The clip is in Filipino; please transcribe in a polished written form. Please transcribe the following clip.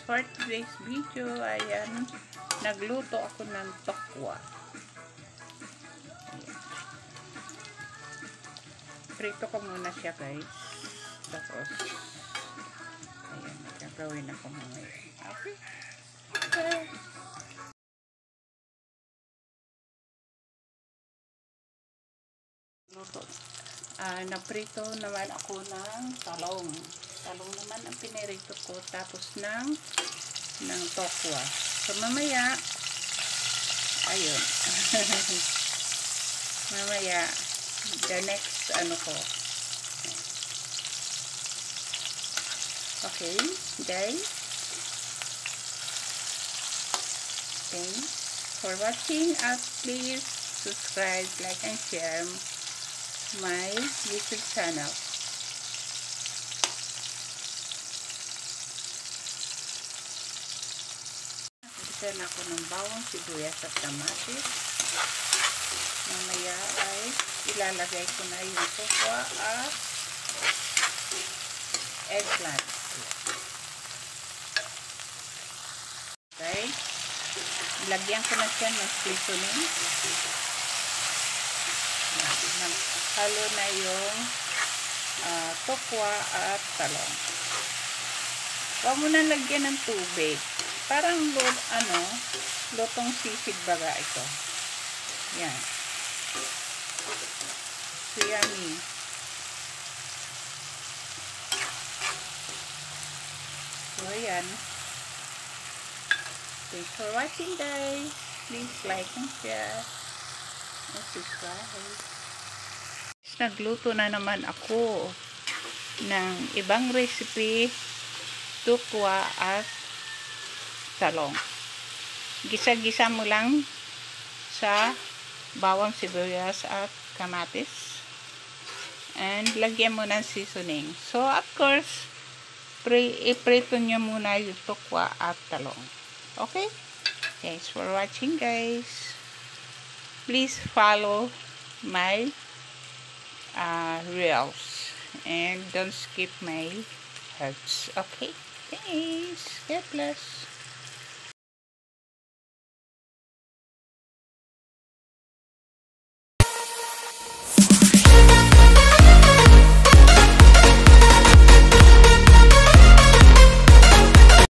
for today's video. Ayan, nagluto ako ng tokwa. Ayan. Prito ko muna siya, guys. Tapos, ayan, gagawin ako mamaya. Okay. Luto. Naprito naman ako ng talong. Talong naman ang pinirito ko, tapos ng tokwa. So mamaya, ayun. Mamaya, the next ko. Okay, guys. Thanks for watching. Please subscribe, like, and share my YouTube channel. Nagsisan ako ng bawang, sibuyas at kamatis. Mamaya ay ilalagay ko na yung tokwa at eggplant. Okay. Lagyan ko na siya ng seasoning. Halo na yung tokwa at talong. Huwag mo na lagyan ng tubig. Parang lutong sisig baga ito. Yan. So yummy. So yan. Thanks for watching, guys. Please like and share and subscribe. Nagluto na naman ako ng ibang recipe, tokwa at talong. Gisa-gisa mo lang sa bawang, sibuyas at kamatis, and lagyan mo ng seasoning. So of course, iprito nyo muna yung tokwa at talong. Okay? Thanks for watching, guys. Please follow my reels and don't skip my herbs. Okay? Thanks. God bless.